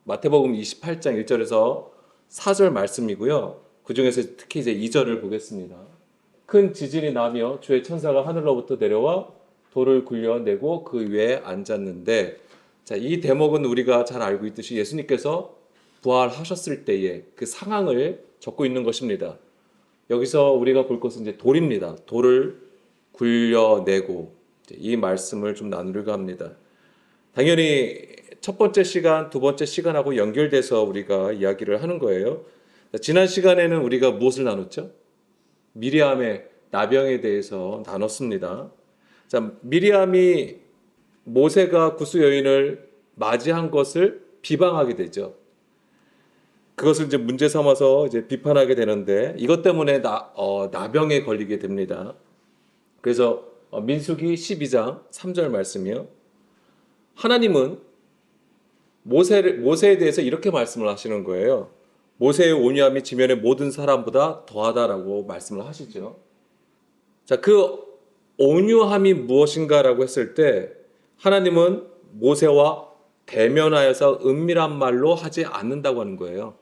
마태복음 28장 1절에서 4절 말씀이고요. 그 중에서 특히 이제 2절을 보겠습니다. 큰 지진이 나며 주의 천사가 하늘로부터 내려와 돌을 굴려내고 그 위에 앉았는데, 자, 이 대목은 우리가 잘 알고 있듯이 예수님께서 부활하셨을 때의 그 상황을 적고 있는 것입니다. 여기서 우리가 볼 것은 이제 돌입니다. 돌을 굴려내고, 이 말씀을 좀 나누려고 합니다. 당연히 첫 번째 시간, 두 번째 시간하고 연결돼서 우리가 이야기를 하는 거예요. 지난 시간에는 우리가 무엇을 나눴죠? 미리암의 나병에 대해서 나눴습니다. 자, 미리암이 모세가 구스 여인을 맞이한 것을 비방하게 되죠. 그것을 이제 문제 삼아서 이제 비판하게 되는데, 이것 때문에 나병에 걸리게 됩니다. 그래서 민수기 12장 3절 말씀이요. 하나님은 모세에 대해서 이렇게 말씀을 하시는 거예요. 모세의 온유함이 지면의 모든 사람보다 더하다라고 말씀을 하시죠. 자, 그 온유함이 무엇인가라고 했을 때 하나님은 모세와 대면하여서 은밀한 말로 하지 않는다고 하는 거예요.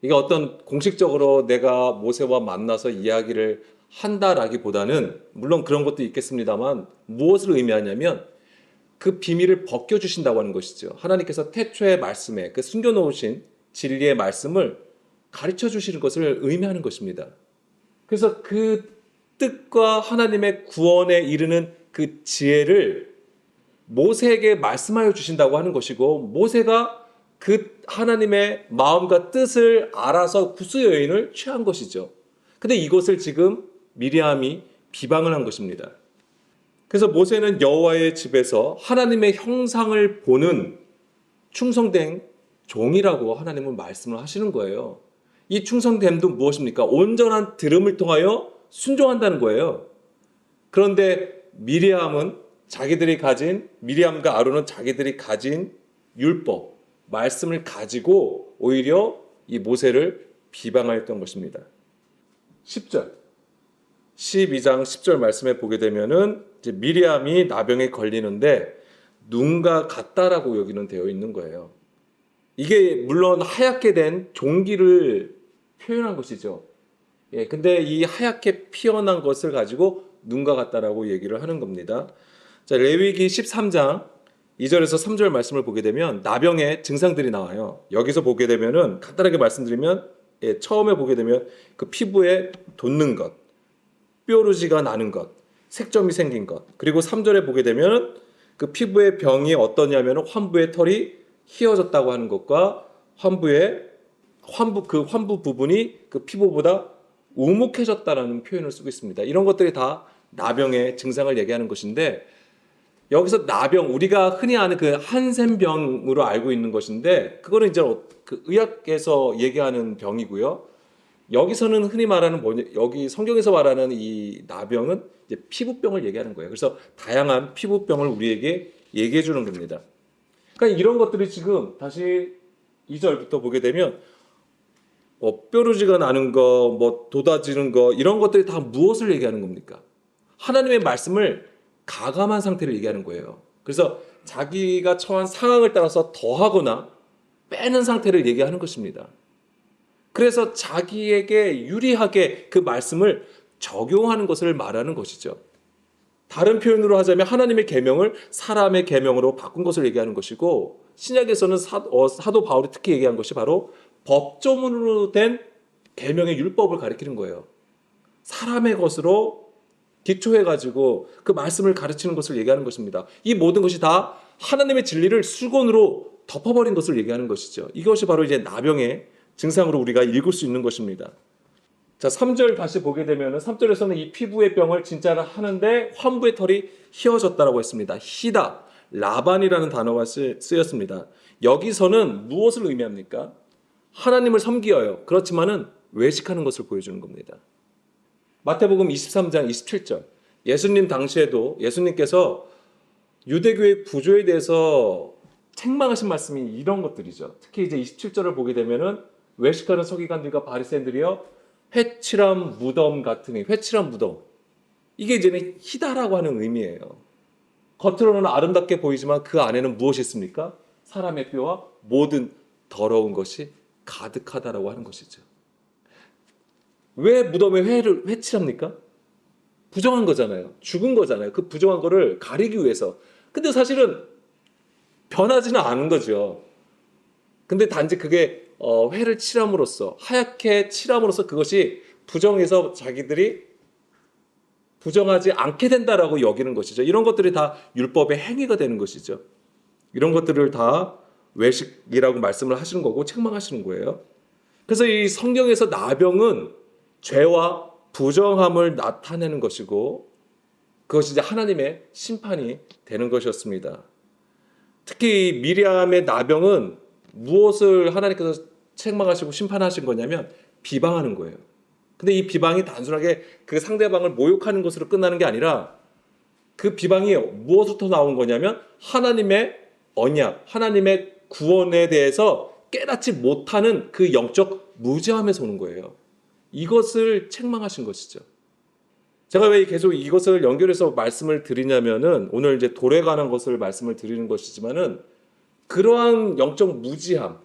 이게 어떤 공식적으로 내가 모세와 만나서 이야기를 한다라기보다는, 물론 그런 것도 있겠습니다만, 무엇을 의미하냐면 그 비밀을 벗겨주신다고 하는 것이죠. 하나님께서 태초의 말씀에 그 숨겨놓으신 진리의 말씀을 가르쳐 주시는 것을 의미하는 것입니다. 그래서 그 뜻과 하나님의 구원에 이르는 그 지혜를 모세에게 말씀하여 주신다고 하는 것이고, 모세가 그 하나님의 마음과 뜻을 알아서 구스 여인을 취한 것이죠. 근데 이것을 지금 미리암이 비방을 한 것입니다. 그래서 모세는 여호와의 집에서 하나님의 형상을 보는 충성된 종이라고 하나님은 말씀을 하시는 거예요. 이 충성됨도 무엇입니까? 온전한 들음을 통하여 순종한다는 거예요. 그런데 미리암과 아론은 자기들이 가진 율법, 말씀을 가지고 오히려 이 모세를 비방하였던 것입니다. 10절, 12장 10절 말씀에 보게 되면은 이제 미리암이 나병에 걸리는데 눈과 같다라고 여기는 되어 있는 거예요. 이게 물론 하얗게 된 종기를 표현한 것이죠. 예, 근데 이 하얗게 피어난 것을 가지고 눈과 같다라고 얘기를 하는 겁니다. 자, 레위기 13장 2절에서 3절 말씀을 보게 되면 나병의 증상들이 나와요. 여기서 보게 되면은 간단하게 말씀드리면, 예, 처음에 보게 되면 그 피부에 돋는 것, 뾰루지가 나는 것, 색점이 생긴 것, 그리고 3절에 보게 되면 그 피부의 병이 어떠냐면 환부의 털이 휘어졌다고 하는 것과 그 환부 부분이 그 피부보다 우묵해졌다라는 표현을 쓰고 있습니다. 이런 것들이 다 나병의 증상을 얘기하는 것인데, 여기서 나병, 우리가 흔히 아는 그 한센병으로 알고 있는 것인데, 그거는 이제 그 의학에서 얘기하는 병이고요. 여기서는 흔히 말하는 여기 성경에서 말하는 이 나병은 이제 피부병을 얘기하는 거예요. 그래서 다양한 피부병을 우리에게 얘기해 주는 겁니다. 그러니까 이런 것들이 지금 다시 2절부터 보게 되면 뾰루지가 나는 거, 돋아지는 거, 이런 것들이 다 무엇을 얘기하는 겁니까? 하나님의 말씀을 가감한 상태를 얘기하는 거예요. 그래서 자기가 처한 상황을 따라서 더하거나 빼는 상태를 얘기하는 것입니다. 그래서 자기에게 유리하게 그 말씀을 적용하는 것을 말하는 것이죠. 다른 표현으로 하자면 하나님의 계명을 사람의 계명으로 바꾼 것을 얘기하는 것이고, 신약에서는 사도 바울이 특히 얘기한 것이 바로 법조문으로 된 계명의 율법을 가리키는 거예요. 사람의 것으로 기초해가지고 그 말씀을 가르치는 것을 얘기하는 것입니다. 이 모든 것이 다 하나님의 진리를 수건으로 덮어버린 것을 얘기하는 것이죠. 이것이 바로 이제 나병의 증상으로 우리가 읽을 수 있는 것입니다. 자, 3절 다시 보게 되면 3절에서는 이 피부의 병을 진짜로 하는데 환부의 털이 휘어졌다라고 했습니다. 히다, 라반이라는 단어가 쓰였습니다. 여기서는 무엇을 의미합니까? 하나님을 섬기어요. 그렇지만은 외식하는 것을 보여주는 겁니다. 마태복음 23장 27절, 예수님 당시에도 예수님께서 유대교의 구조에 대해서 책망하신 말씀이 이런 것들이죠. 특히 이제 27절을 보게 되면은 외식하는 서기관들과 바리새인들이여 회칠한 무덤 같으니, 회칠한 무덤, 이게 이제는 희다라고 하는 의미예요. 겉으로는 아름답게 보이지만 그 안에는 무엇이 있습니까? 사람의 뼈와 모든 더러운 것이 가득하다라고 하는 것이죠. 왜 무덤에 회를 회칠합니까? 부정한 거잖아요. 죽은 거잖아요. 그 부정한 거를 가리기 위해서. 근데 사실은 변하지는 않은 거죠. 근데 단지 그게 회를 칠함으로써, 하얗게 칠함으로써 그것이 부정해서 자기들이 부정하지 않게 된다라고 여기는 것이죠. 이런 것들이 다 율법의 행위가 되는 것이죠. 이런 것들을 다 외식이라고 말씀을 하시는 거고 책망하시는 거예요. 그래서 이 성경에서 나병은 죄와 부정함을 나타내는 것이고 그것이 이제 하나님의 심판이 되는 것이었습니다. 특히 미리암의 나병은 무엇을 하나님께서 책망하시고 심판하신 거냐면 비방하는 거예요. 근데 이 비방이 단순하게 그 상대방을 모욕하는 것으로 끝나는 게 아니라 그 비방이 무엇부터 나온 거냐면 하나님의 언약, 하나님의 구원에 대해서 깨닫지 못하는 그 영적 무지함에서 오는 거예요. 이것을 책망하신 것이죠. 제가 왜 계속 이것을 연결해서 말씀을 드리냐면은 오늘 이제 돌에 관한 것을 말씀을 드리는 것이지만은 그러한 영적 무지함,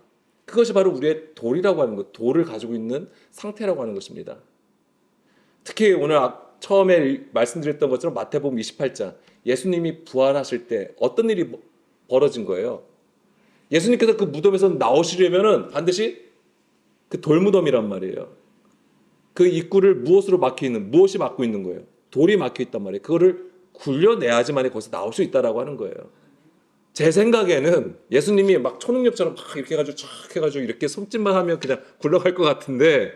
그것이 바로 우리의 돌이라고 하는 것, 돌을 가지고 있는 상태라고 하는 것입니다. 특히 오늘 처음에 말씀드렸던 것처럼 마태복음 28장, 예수님이 부활하실 때 어떤 일이 벌어진 거예요? 예수님께서 그 무덤에서 나오시려면은 반드시 그 돌무덤이란 말이에요. 그 입구를 무엇으로 무엇이 막고 있는 거예요? 돌이 막혀 있단 말이에요. 그거를 굴려내야지만 거기서 나올 수 있다라고 하는 거예요. 제 생각에는 예수님이 막 초능력처럼 막 이렇게 해가지고 쫙 해가지고 이렇게 손짓만 하면 그냥 굴러갈 것 같은데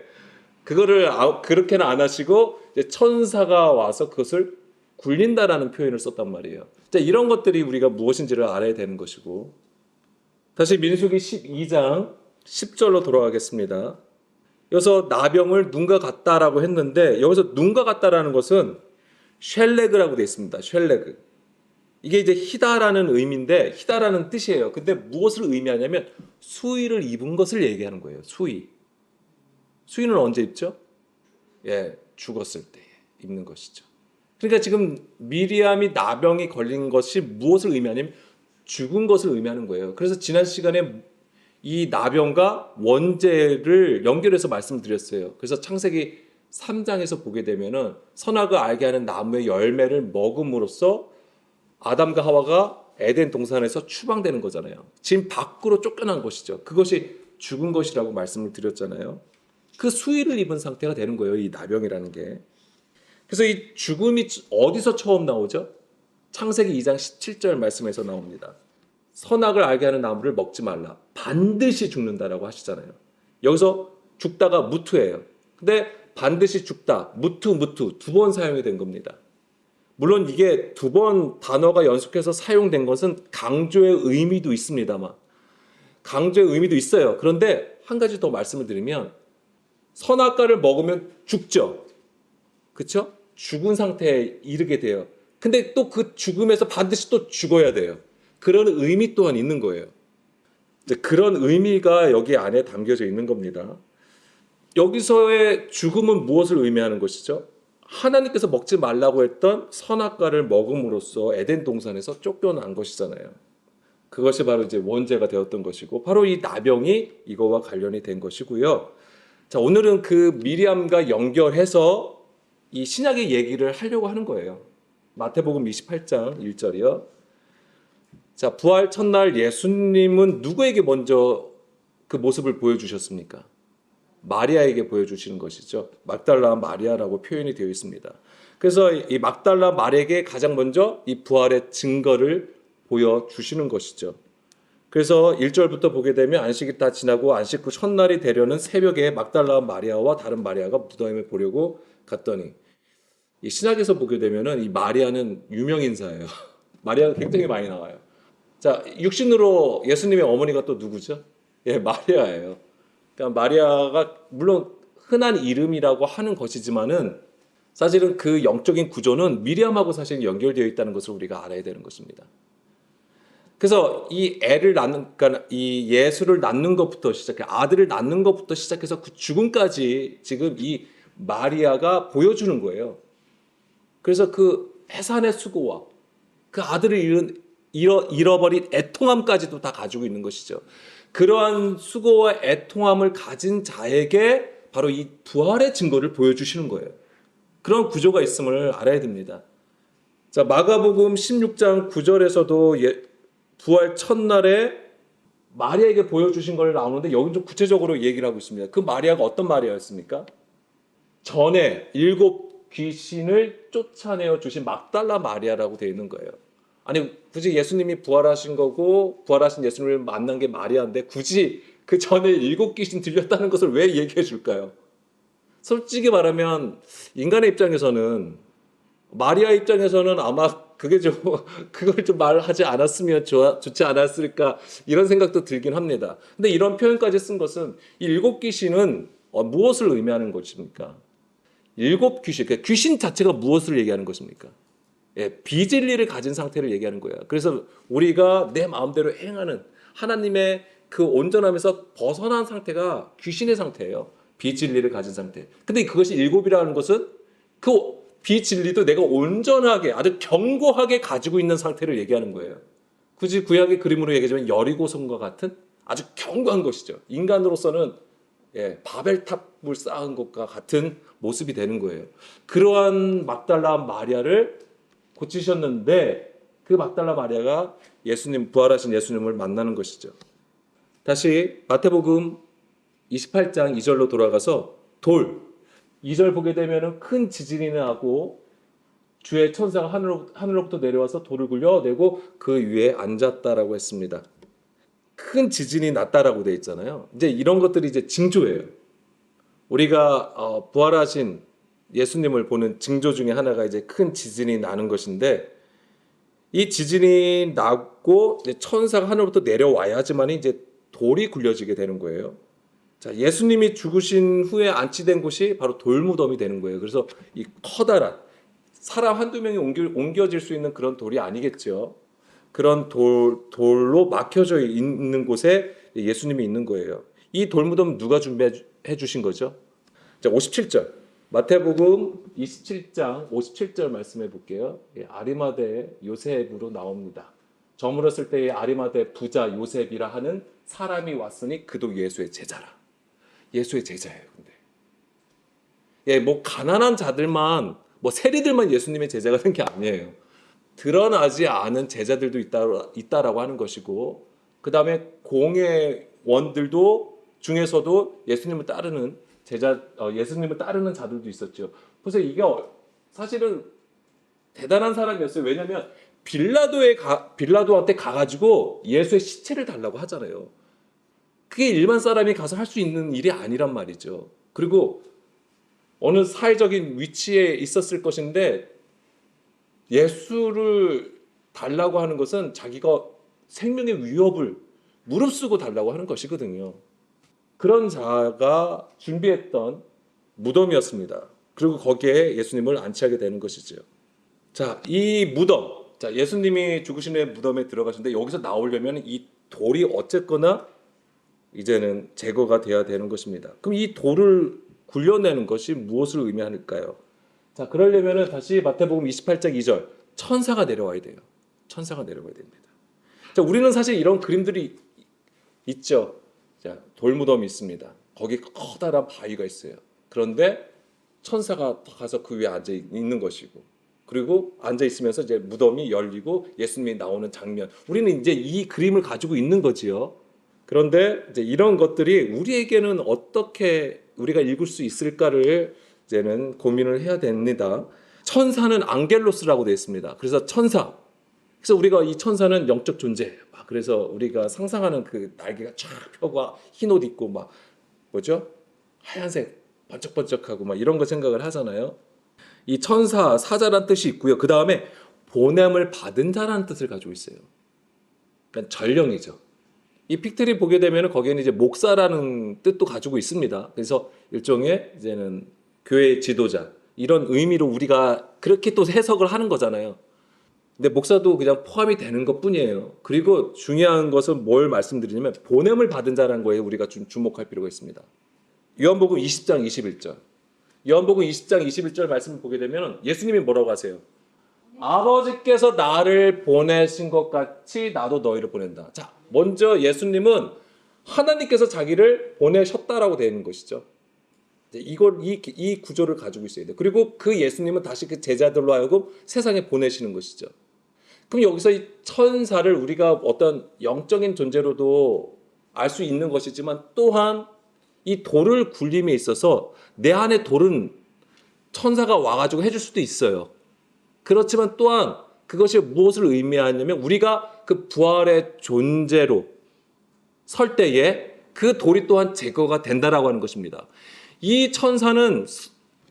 그거를 그렇게는 안 하시고 이제 천사가 와서 그것을 굴린다라는 표현을 썼단 말이에요. 자, 이런 것들이 우리가 무엇인지를 알아야 되는 것이고 다시 민수기 12장 10절로 돌아가겠습니다. 여기서 나병을 눈과 같다라고 했는데 여기서 눈과 같다라는 것은 쉘레그라고 되어 있습니다. 쉘레그. 이게 이제 희다라는 의미인데 희다라는 뜻이에요. 근데 무엇을 의미하냐면 수의를 입은 것을 얘기하는 거예요. 수의. 수의는 언제 입죠? 예, 죽었을 때 입는 것이죠. 그러니까 지금 미리암이 나병이 걸린 것이 무엇을 의미하냐면 죽은 것을 의미하는 거예요. 그래서 지난 시간에 이 나병과 원죄를 연결해서 말씀드렸어요. 그래서 창세기 3장에서 보게 되면은 선악을 알게 하는 나무의 열매를 먹음으로써 아담과 하와가 에덴 동산에서 추방되는 거잖아요. 지금 밖으로 쫓겨난 것이죠. 그것이 죽은 것이라고 말씀을 드렸잖아요. 그 수의를 입은 상태가 되는 거예요. 이 나병이라는 게. 그래서 이 죽음이 어디서 처음 나오죠? 창세기 2장 17절 말씀에서 나옵니다. 선악을 알게 하는 나무를 먹지 말라. 반드시 죽는다라고 하시잖아요. 여기서 죽다가 무투예요. 근데 반드시 죽다, 무투 두 번 사용이 된 겁니다. 물론 이게 두 번 단어가 연속해서 사용된 것은 강조의 의미도 있습니다만 강조의 의미도 있어요. 그런데 한 가지 더 말씀을 드리면 선악과를 먹으면 죽죠. 그렇죠? 죽은 상태에 이르게 돼요. 근데 또 그 죽음에서 반드시 또 죽어야 돼요. 그런 의미 또한 있는 거예요. 그런 의미가 여기 안에 담겨져 있는 겁니다. 여기서의 죽음은 무엇을 의미하는 것이죠? 하나님께서 먹지 말라고 했던 선악과를 먹음으로써 에덴 동산에서 쫓겨난 것이잖아요. 그것이 바로 이제 원죄가 되었던 것이고 바로 이 나병이 이거와 관련이 된 것이고요. 자, 오늘은 그 미리암과 연결해서 이 신약의 얘기를 하려고 하는 거예요. 마태복음 28장 1절이요. 자, 부활 첫날 예수님은 누구에게 먼저 그 모습을 보여주셨습니까? 마리아에게 보여주시는 것이죠. 막달라 마리아라고 표현이 되어 있습니다. 그래서 이 막달라 마리아에게 가장 먼저 이 부활의 증거를 보여주시는 것이죠. 그래서 1절부터 보게 되면 안식이 다 지나고 안식 후 첫날이 되려는 새벽에 막달라 마리아와 다른 마리아가 무덤에 보려고 갔더니 이 신약에서 보게 되면은 이 마리아는 유명 인사예요. 마리아가 굉장히 많이 나와요. 자, 육신으로 예수님의 어머니가 또 누구죠? 예, 마리아예요. 그러니까 마리아가 물론 흔한 이름이라고 하는 것이지만은 사실은 그 영적인 구조는 미리암하고 사실 연결되어 있다는 것을 우리가 알아야 되는 것입니다. 그래서 이 애를 낳는, 그러니까 이 예수를 낳는 것부터 시작해 아들을 낳는 것부터 시작해서 그 죽음까지 지금 이 마리아가 보여주는 거예요. 그래서 그 해산의 수고와 그 아들을 잃어버린 애통함까지도 다 가지고 있는 것이죠. 그러한 수고와 애통함을 가진 자에게 바로 이 부활의 증거를 보여주시는 거예요. 그런 구조가 있음을 알아야 됩니다. 자, 마가복음 16장 9절에서도 부활 첫날에 마리아에게 보여주신 걸 나오는데 여기 좀 구체적으로 얘기를 하고 있습니다. 그 마리아가 어떤 마리아였습니까? 전에 7 귀신을 쫓아내어 주신 막달라 마리아라고 되어 있는 거예요. 아니 굳이 예수님이 부활하신 거고 부활하신 예수님을 만난 게 마리아인데 굳이 그 전에 7 귀신 들렸다는 것을 왜 얘기해 줄까요? 솔직히 말하면 인간의 입장에서는 마리아 입장에서는 아마 그게 좀 그걸 좀 말하지 않았으면 좋지 않았을까 이런 생각도 들긴 합니다. 근데 이런 표현까지 쓴 것은 이 7 귀신은 무엇을 의미하는 것입니까? 7 귀신, 그러니까 귀신 자체가 무엇을 얘기하는 것입니까? 예, 비진리를 가진 상태를 얘기하는 거예요. 그래서 우리가 내 마음대로 행하는 하나님의 그 온전함에서 벗어난 상태가 귀신의 상태예요. 비진리를 가진 상태. 근데 그것이 7이라는 것은 그 비진리도 내가 온전하게 아주 견고하게 가지고 있는 상태를 얘기하는 거예요. 굳이 구약의 그림으로 얘기하자면 여리고성과 같은 아주 견고한 것이죠. 인간으로서는 바벨탑을 쌓은 것과 같은 모습이 되는 거예요. 그러한 막달라 마리아를 고치셨는데 그 막달라 마리아가 부활하신 예수님을 만나는 것이죠. 다시 마태복음 28장 2절로 돌아가서 2절 보게 되면 큰 지진이 나고 주의 천사가 하늘로부터 내려와서 돌을 굴려내고 그 위에 앉았다라고 했습니다. 큰 지진이 났다라고 되어 있잖아요. 이제 이런 것들이 이제 징조예요. 우리가 부활하신 예수님을 보는 징조 중에 하나가 이제 큰 지진이 나는 것인데 이 지진이 나고 이제 천사가 하늘로부터 내려와야지만 이제 돌이 굴려지게 되는 거예요. 자, 예수님이 죽으신 후에 안치된 곳이 바로 돌무덤이 되는 거예요. 그래서 이 커다란 사람 한두 명이 옮겨질 수 있는 그런 돌이 아니겠죠. 그런 돌로 막혀져 있는 곳에 예수님이 있는 거예요. 이 돌무덤 누가 준비해 주신 거죠? 자, 57절. 마태복음 27장 57절 말씀해 볼게요. 아리마대 요셉으로 나옵니다. 저물었을 때의 아리마대 부자 요셉이라 하는 사람이 왔으니 그도 예수의 제자라. 예수의 제자예요. 근데 뭐 가난한 자들만 세리들만 예수님의 제자가 된 게 아니에요. 드러나지 않은 제자들도 있다라고 하는 것이고 그 다음에 공회원들도 중에서도 예수님을 따르는 예수님을 따르는 자들도 있었죠. 그래서 이게 사실은 대단한 사람이었어요. 왜냐하면 빌라도한테 가가지고 예수의 시체를 달라고 하잖아요. 그게 일반 사람이 가서 할 수 있는 일이 아니란 말이죠. 그리고 어느 사회적인 위치에 있었을 것인데 예수를 달라고 하는 것은 자기가 생명의 위협을 무릅쓰고 달라고 하는 것이거든요. 그런 자가 준비했던 무덤이었습니다. 그리고 거기에 예수님을 안치하게 되는 것이죠. 자, 이 무덤, 예수님이 죽으신 후에 무덤에 들어가시는데 여기서 나오려면 이 돌이 어쨌거나 이제는 제거가 돼야 되는 것입니다. 그럼 이 돌을 굴려내는 것이 무엇을 의미할까요? 자, 그러려면 다시 마태복음 28장 2절 천사가 내려와야 돼요. 천사가 내려와야 됩니다. 자, 우리는 사실 이런 그림들이 있죠. 자, 돌무덤이 있습니다. 거기 커다란 바위가 있어요. 그런데 천사가 가서 그 위에 앉아 있는 것이고, 그리고 앉아 있으면서 이제 무덤이 열리고 예수님이 나오는 장면. 우리는 이제 이 그림을 가지고 있는 거지요. 그런데 이제 이런 것들이 우리에게는 어떻게 우리가 읽을 수 있을까를 이제는 고민을 해야 됩니다. 천사는 앙겔로스라고 되어 있습니다. 그래서 천사. 그래서 우리가 이 천사는 영적 존재예요. 그래서 우리가 상상하는 그 날개가 쫙 펴고 흰 옷 입고 뭐죠? 하얀색 번쩍번쩍하고 이런 거 생각을 하잖아요. 이 천사 사자란 뜻이 있고요. 그 다음에 보냄을 받은 자라는 뜻을 가지고 있어요. 그러니까 전령이죠. 이 픽트리 보게 되면 거기에는 이제 목사라는 뜻도 가지고 있습니다. 그래서 일종의 이제는 교회의 지도자 이런 의미로 우리가 그렇게 또 해석을 하는 거잖아요. 근데 목사도 그냥 포함이 되는 것뿐이에요. 그리고 중요한 것은 뭘 말씀드리냐면 보냄을 받은 자라는 거에 우리가 좀 주목할 필요가 있습니다. 요한복음 20장 21절. 요한복음 20장 21절 말씀을 보게 되면 예수님이 뭐라고 하세요? 아버지께서 나를 보내신 것 같이 나도 너희를 보낸다. 자, 먼저 예수님은 하나님께서 자기를 보내셨다라고 되어 있는 것이죠. 이 구조를 가지고 있어야 돼요. 그리고 그 예수님은 다시 그 제자들로 하여금 세상에 보내시는 것이죠. 그럼 여기서 이 천사를 우리가 어떤 영적인 존재로도 알 수 있는 것이지만 또한 이 돌을 굴림에 있어서 내 안에 돌은 천사가 와가지고 해줄 수도 있어요. 그렇지만 또한 그것이 무엇을 의미하냐면 우리가 그 부활의 존재로 설 때에 그 돌이 또한 제거가 된다라고 하는 것입니다. 이 천사는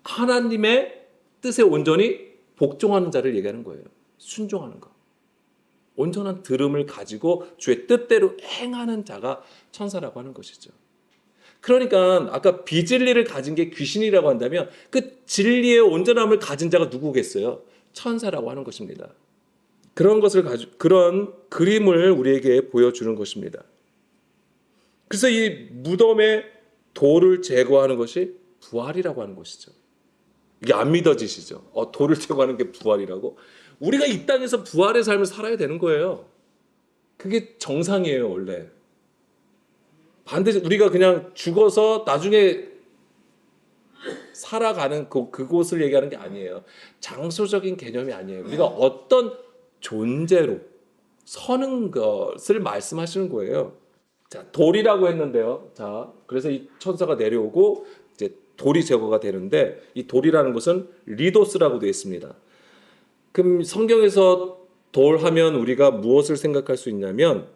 하나님의 뜻에 온전히 복종하는 자를 얘기하는 거예요. 순종하는 거. 온전한 들음을 가지고 주의 뜻대로 행하는 자가 천사라고 하는 것이죠. 그러니까 아까 비진리를 가진 게 귀신이라고 한다면 그 진리의 온전함을 가진 자가 누구겠어요? 천사라고 하는 것입니다. 그런 것을 가지고 그런 그림을 우리에게 보여주는 것입니다. 그래서 이 무덤의 돌을 제거하는 것이 부활이라고 하는 것이죠. 이게 안 믿어지시죠? 돌을 제거하는 게 부활이라고? 우리가 이 땅에서 부활의 삶을 살아야 되는 거예요. 그게 정상이에요, 원래. 반드시 우리가 그냥 죽어서 나중에 살아가는 그곳을 얘기하는 게 아니에요. 장소적인 개념이 아니에요. 우리가 어떤 존재로 서는 것을 말씀하시는 거예요. 자, 돌이라고 했는데요. 자, 그래서 이 천사가 내려오고 이제 돌이 제거가 되는데 이 돌이라는 것은 리도스라고 되어 있습니다. 그럼 성경에서 돌 하면 우리가 무엇을 생각할 수 있냐면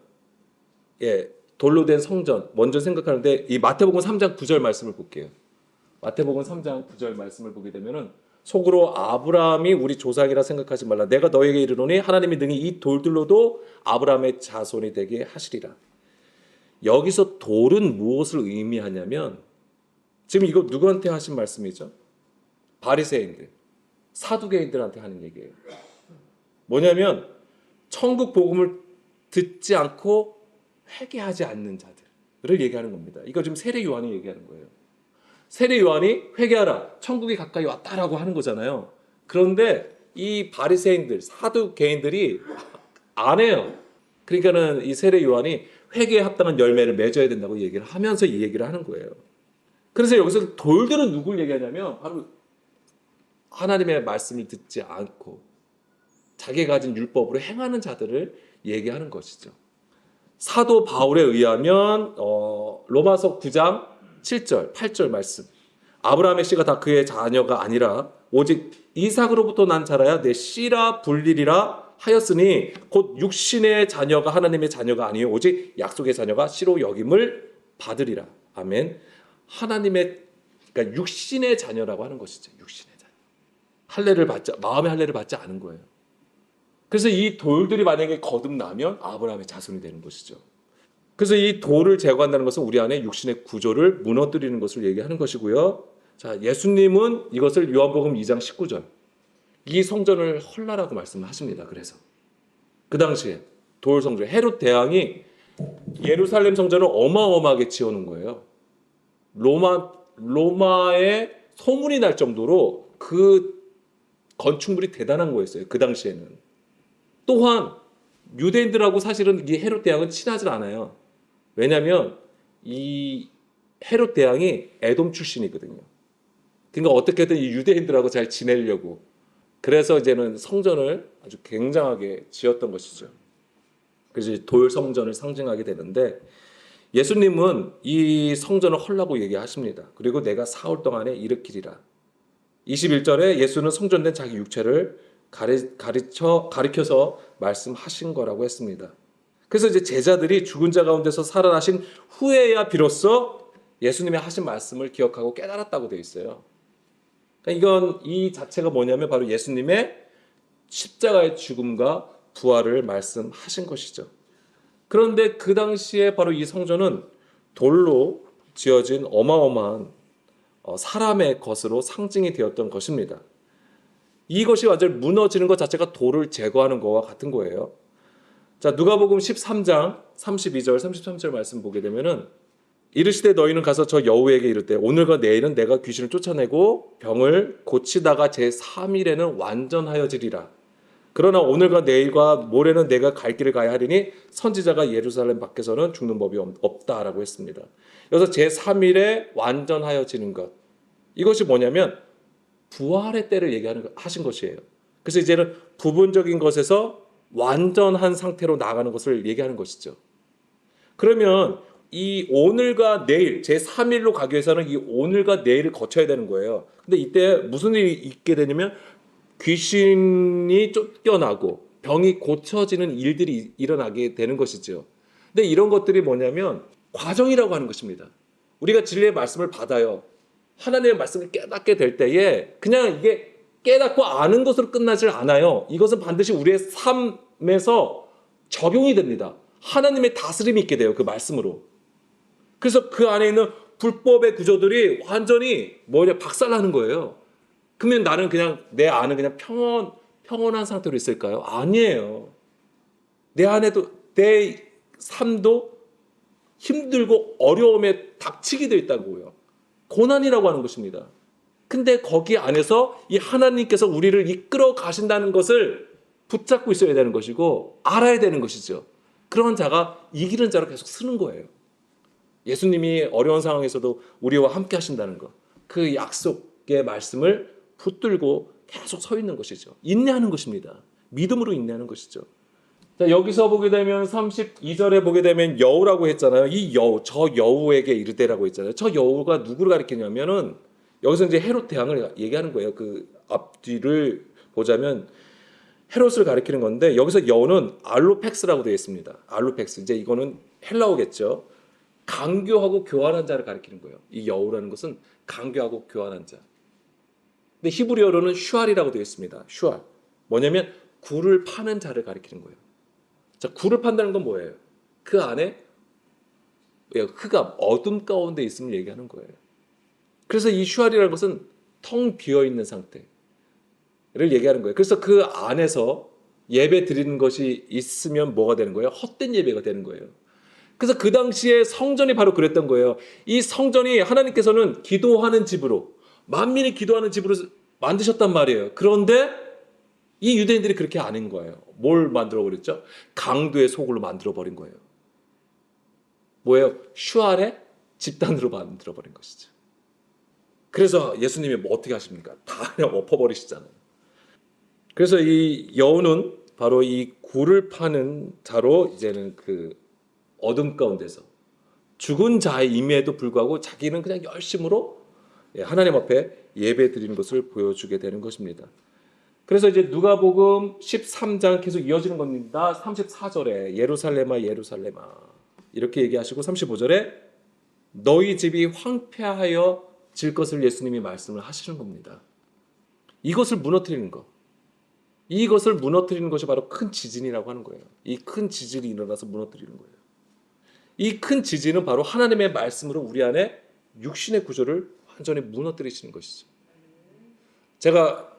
돌로 된 성전 먼저 생각하는데 이 마태복음 3장 9절 말씀을 볼게요. 마태복음 3장 9절 말씀을 보게 되면은 속으로 아브라함이 우리 조상이라 생각하지 말라. 내가 너에게 이르노니 하나님이 능히 이 돌들로도 아브라함의 자손이 되게 하시리라. 여기서 돌은 무엇을 의미하냐면 지금 이거 누구한테 하신 말씀이죠? 바리새인들, 사두개인들한테 하는 얘기예요. 뭐냐면 천국 복음을 듣지 않고 회개하지 않는 자들을 얘기하는 겁니다. 이거 지금 세례 요한이 얘기하는 거예요. 세례 요한이 회개하라, 천국이 가까이 왔다라고 하는 거잖아요. 그런데 이 바리새인들, 사두개인들이 안 해요. 그러니까는 이 세례 요한이 회개에 합당한 열매를 맺어야 된다고 얘기를 하면서 이 얘기를 하는 거예요. 그래서 여기서 돌들은 누굴 얘기하냐면 바로 하나님의 말씀을 듣지 않고 자기가 가진 율법으로 행하는 자들을 얘기하는 것이죠. 사도 바울에 의하면 로마서 9장 7절, 8절 말씀. 아브라함의 씨가 다 그의 자녀가 아니라 오직 이삭으로부터 난 자라야 내 씨라 불리리라 하였으니 곧 육신의 자녀가 하나님의 자녀가 아니요 오직 약속의 자녀가 씨로 여김을 받으리라. 아멘. 하나님의 그러니까 육신의 자녀라고 하는 것이죠. 육신의 자녀. 할례를 받지 마음의 할례를 받지 않은 거예요. 그래서 이 돌들이 만약에 거듭나면 아브라함의 자손이 되는 것이죠. 그래서 이 돌을 제거한다는 것은 우리 안에 육신의 구조를 무너뜨리는 것을 얘기하는 것이고요. 자, 예수님은 이것을 요한복음 2장 19절 이 성전을 헐라라고 말씀하십니다. 그래서 그 당시에 돌 성전 헤롯 대왕이 예루살렘 성전을 어마어마하게 지어놓은 거예요. 로마의 소문이 날 정도로 그 건축물이 대단한 거였어요. 그 당시에는. 또한 유대인들하고 사실은 이 헤롯 대왕은 친하지 않아요. 왜냐하면 이 헤롯 대왕이 에돔 출신이거든요. 그러니까 어떻게든 이 유대인들하고 잘 지내려고 그래서 이제는 성전을 아주 굉장하게 지었던 것이죠. 그래서 돌 성전을 상징하게 되는데 예수님은 이 성전을 헐라고 얘기하십니다. 그리고 내가 사흘 동안에 일으키리라. 21절에 예수는 성전된 자기 육체를 가리켜서 말씀하신 거라고 했습니다. 그래서 이제 제자들이 죽은 자 가운데서 살아나신 후에야 비로소 예수님의 하신 말씀을 기억하고 깨달았다고 되어 있어요. 그러니까 이 자체가 뭐냐면 바로 예수님의 십자가의 죽음과 부활을 말씀하신 것이죠. 그런데 그 당시에 바로 이 성전은 돌로 지어진 어마어마한 사람의 것으로 상징이 되었던 것입니다. 이것이 완전히 무너지는 것 자체가 돌을 제거하는 것과 같은 거예요. 자, 누가복음 13장 32절 33절 말씀 보게 되면은 이르시되 너희는 가서 저 여우에게 이르되 오늘과 내일은 내가 귀신을 쫓아내고 병을 고치다가 제3일에는 완전하여지리라. 그러나 오늘과 내일과 모레는 내가 갈 길을 가야 하리니 선지자가 예루살렘 밖에서는 죽는 법이 없다라고 했습니다. 그래서 제3일에 완전하여지는 것. 이것이 뭐냐면 부활의 때를 하신 것이에요. 그래서 이제는 부분적인 것에서 완전한 상태로 나가는 것을 얘기하는 것이죠. 그러면 이 오늘과 내일, 제3일로 가기 위해서는 이 오늘과 내일을 거쳐야 되는 거예요. 근데 이때 무슨 일이 있게 되냐면 귀신이 쫓겨나고 병이 고쳐지는 일들이 일어나게 되는 것이죠. 근데 이런 것들이 뭐냐면 과정이라고 하는 것입니다. 우리가 진리의 말씀을 받아요. 하나님의 말씀을 깨닫게 될 때에 그냥 이게 깨닫고 아는 것으로 끝나질 않아요. 이것은 반드시 우리의 삶에서 적용이 됩니다. 하나님의 다스림이 있게 돼요. 그 말씀으로. 그래서 그 안에 있는 불법의 구조들이 완전히 박살나는 거예요. 그러면 나는 그냥 내 안은 그냥 평온한 상태로 있을까요? 아니에요. 내 안에도 내 삶도 힘들고 어려움에 닥치게 돼 있다고요. 고난이라고 하는 것입니다. 근데 거기 안에서 이 하나님께서 우리를 이끌어 가신다는 것을 붙잡고 있어야 되는 것이고 알아야 되는 것이죠. 그런 자가 이기는 자로 계속 쓰는 거예요. 예수님이 어려운 상황에서도 우리와 함께 하신다는 것. 그 약속의 말씀을 붙들고 계속 서 있는 것이죠. 인내하는 것입니다. 믿음으로 인내하는 것이죠. 자, 여기서 보게 되면 32절에 보게 되면 여우라고 했잖아요. 이 여우, 저 여우에게 이르되라고 했잖아요. 저 여우가 누구를 가리키냐면은 여기서 이제 헤롯 대왕을 얘기하는 거예요. 그 앞뒤를 보자면 헤롯을 가리키는 건데 여기서 여우는 알로펙스라고 되어 있습니다. 알로펙스. 이제 이거는 헬라어겠죠. 강교하고 교활한 자를 가리키는 거예요. 이 여우라는 것은 강교하고 교활한 자. 근데 히브리어로는 슈알이라고 되어 있습니다. 슈알. 뭐냐면 굴을 파는 자를 가리키는 거예요. 자, 굴을 판다는 건 뭐예요? 그 안에 흑암, 어둠 가운데 있음을 얘기하는 거예요. 그래서 이 슈알이라는 것은 텅 비어 있는 상태를 얘기하는 거예요. 그래서 그 안에서 예배 드리는 것이 있으면 뭐가 되는 거예요? 헛된 예배가 되는 거예요. 그래서 그 당시에 성전이 바로 그랬던 거예요. 이 성전이 하나님께서는 기도하는 집으로, 만민이 기도하는 집으로 만드셨단 말이에요. 그런데 이 유대인들이 그렇게 안 한 거예요. 뭘 만들어 버렸죠? 강도의 소굴로 만들어 버린 거예요. 뭐예요? 슈알의 집단으로 만들어 버린 것이죠. 그래서 예수님이 뭐 어떻게 하십니까? 다 그냥 엎어버리시잖아요. 그래서 이 여우는 바로 이 굴을 파는 자로 이제는 그 어둠 가운데서 죽은 자임에도 불구하고 자기는 그냥 열심으로 하나님 앞에 예배 드리는 것을 보여주게 되는 것입니다. 그래서 이제 누가복음 13장 계속 이어지는 겁니다. 34절에 예루살렘아 예루살렘아 이렇게 얘기하시고 35절에 너희 집이 황폐하여 질 것을 예수님이 말씀을 하시는 겁니다. 이것을 무너뜨리는 것. 이것을 무너뜨리는 것이 바로 큰 지진이라고 하는 거예요. 이 큰 지진이 일어나서 무너뜨리는 거예요. 이 큰 지진은 바로 하나님의 말씀으로 우리 안에 육신의 구조를 완전히 무너뜨리시는 것이죠. 제가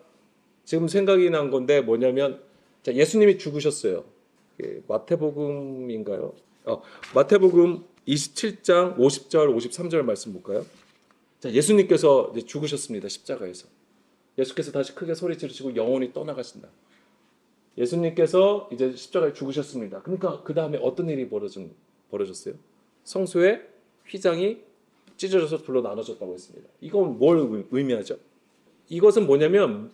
지금 생각이 난 건데 뭐냐면 자, 예수님이 죽으셨어요. 마태복음인가요? 마태복음 27장 50절 53절 말씀 볼까요? 자, 예수님께서 이제 죽으셨습니다. 십자가에서. 예수께서 다시 크게 소리 지르시고 영혼이 떠나가신다. 예수님께서 이제 십자가에 죽으셨습니다. 그러니까 그 다음에 어떤 일이 벌어졌어요? 성소의 휘장이 찢어져서 둘로 나눠졌다고 했습니다. 이건 뭘 의미하죠? 이것은 뭐냐면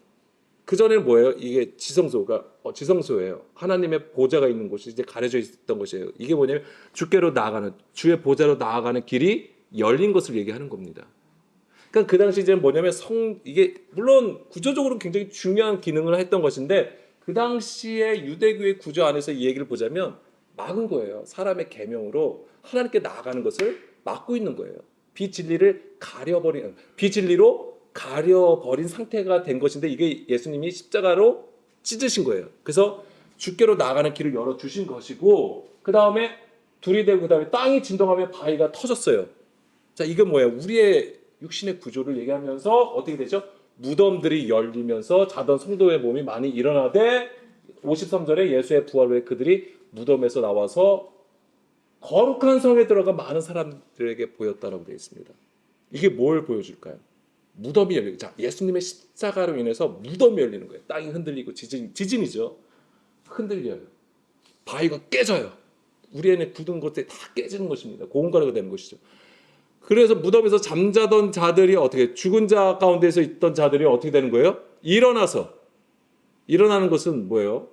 그 전에는 뭐예요? 이게 지성소예요. 하나님의 보좌가 있는 곳이 이제 가려져 있었던 것이에요. 이게 뭐냐면 주께로 나아가는 주의 보좌로 나아가는 길이 열린 것을 얘기하는 겁니다. 그러니까 그 당시 이제 뭐냐면 이게 물론 구조적으로 굉장히 중요한 기능을 했던 것인데 그 당시에 유대교의 구조 안에서 이 얘기를 보자면 막은 거예요. 사람의 계명으로 하나님께 나아가는 것을 막고 있는 거예요. 비진리로 가려버린 상태가 된 것인데 이게 예수님이 십자가로 찢으신 거예요. 그래서 주께로 나아가는 길을 열어주신 것이고 그 다음에 둘이 되고 그 다음에 땅이 진동하며 바위가 터졌어요. 자, 이게 뭐예요? 우리의 육신의 구조를 얘기하면서 어떻게 되죠? 무덤들이 열리면서 자던 성도의 몸이 많이 일어나되 53절에 예수의 부활 후에 그들이 무덤에서 나와서 거룩한 성에 들어가 많은 사람들에게 보였다라고 되어 있습니다. 이게 뭘 보여줄까요? 무덤이 열리고 자, 예수님의 십자가로 인해서 무덤이 열리는 거예요. 땅이 흔들리고 지진이죠. 흔들려요. 바위가 깨져요. 우리 안에 굳은 것들이 다 깨지는 것입니다. 고온가루가 되는 것이죠. 그래서 무덤에서 잠자던 자들이 어떻게, 죽은 자 가운데서 있던 자들이 어떻게 되는 거예요? 일어나는 것은 뭐예요?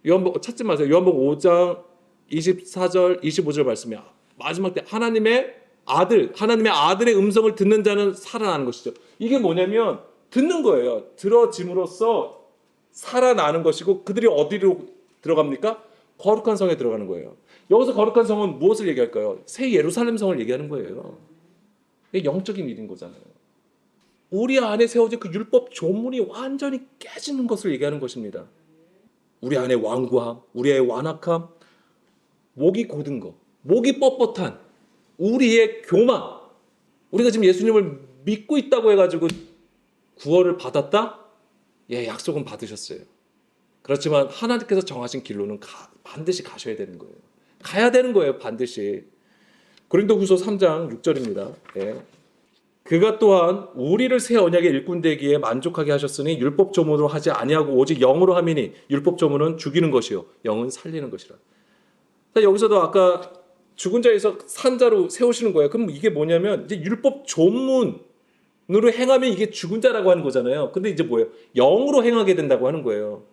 요한복음 찾지 마세요. 요한복음 5장 24절 25절 말씀이야. 마지막 때 하나님의 아들의 음성을 듣는 자는 살아나는 것이죠. 이게 뭐냐면 듣는 거예요. 들어짐으로써 살아나는 것이고, 그들이 어디로 들어갑니까? 거룩한 성에 들어가는 거예요. 여기서 거룩한 성은 무엇을 얘기할까요? 새 예루살렘 성을 얘기하는 거예요. 이게 영적인 일인 거잖아요. 우리 안에 세워진 그 율법 조문이 완전히 깨지는 것을 얘기하는 것입니다. 우리 안에 완고함, 우리의 완악함, 목이 곧은 거, 목이 뻣뻣한 우리의 교만. 우리가 지금 예수님을 믿고 있다고 해가지고 구원을 받았다? 예, 약속은 받으셨어요. 그렇지만 하나님께서 정하신 길로는 반드시 가셔야 되는 거예요. 가야 되는 거예요, 반드시. 고린도후서 3장 6절입니다. 예. 그가 또한 우리를 새 언약의 일꾼 되기에 만족하게 하셨으니 율법 조문으로 하지 아니하고 오직 영으로 함이니 율법 조문은 죽이는 것이요 영은 살리는 것이라. 여기서도 아까 죽은 자에서 산 자로 세우시는 거예요. 그럼 이게 뭐냐면 이제 율법 조문으로 행하면 이게 죽은 자라고 하는 거잖아요. 근데 이제 뭐예요? 영으로 행하게 된다고 하는 거예요.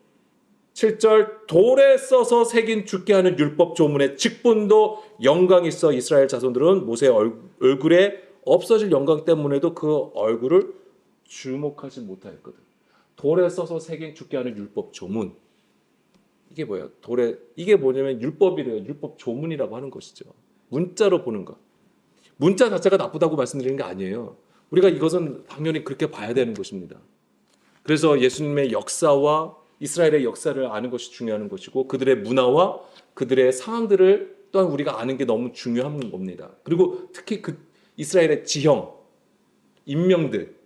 7절 돌에 써서 새긴 죽게 하는 율법 조문의 직분도 영광이 있어 이스라엘 자손들은 모세의 얼굴에 없어질 영광 때문에도 그 얼굴을 주목하지 못하였거든. 돌에 써서 새긴 죽게 하는 율법 조문. 이게 뭐예요? 이게 뭐냐면 율법이래요. 율법 조문이라고 하는 것이죠. 문자로 보는 것. 문자 자체가 나쁘다고 말씀드리는 게 아니에요. 우리가 이것은 당연히 그렇게 봐야 되는 것입니다. 그래서 예수님의 역사와 이스라엘의 역사를 아는 것이 중요한 것이고, 그들의 문화와 그들의 상황들을 또한 우리가 아는 게 너무 중요한 겁니다. 그리고 특히 그 이스라엘의 지형, 인명들,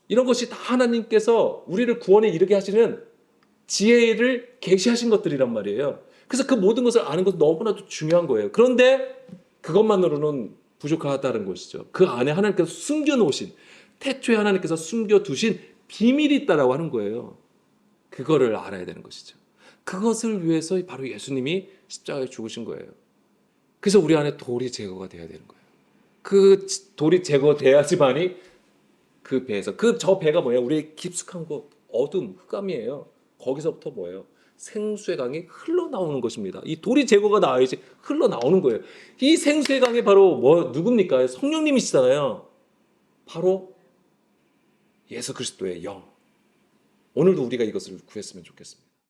이런 것이 다 하나님께서 우리를 구원에 이르게 하시는 지혜를 계시하신 것들이란 말이에요. 그래서 그 모든 것을 아는 것은 너무나도 중요한 거예요. 그런데 그것만으로는 부족하다는 것이죠. 그 안에 하나님께서 숨겨놓으신, 태초에 하나님께서 숨겨두신 비밀이 있다라고 하는 거예요. 그거를 알아야 되는 것이죠. 그것을 위해서 바로 예수님이 십자가에 죽으신 거예요. 그래서 우리 안에 돌이 제거가 돼야 되는 거예요. 그 돌이 제거돼야지만이 그 배에서, 저 배가 뭐예요? 우리의 깊숙한 곳, 어둠, 흑암이에요. 거기서부터 뭐예요? 생수의 강이 흘러나오는 것입니다. 이 돌이 제거가 나와야지 흘러나오는 거예요. 이 생수의 강이 바로 누굽니까? 성령님이시잖아요. 바로 예수 그리스도의 영. 오늘도 우리가 이것을 구했으면 좋겠습니다.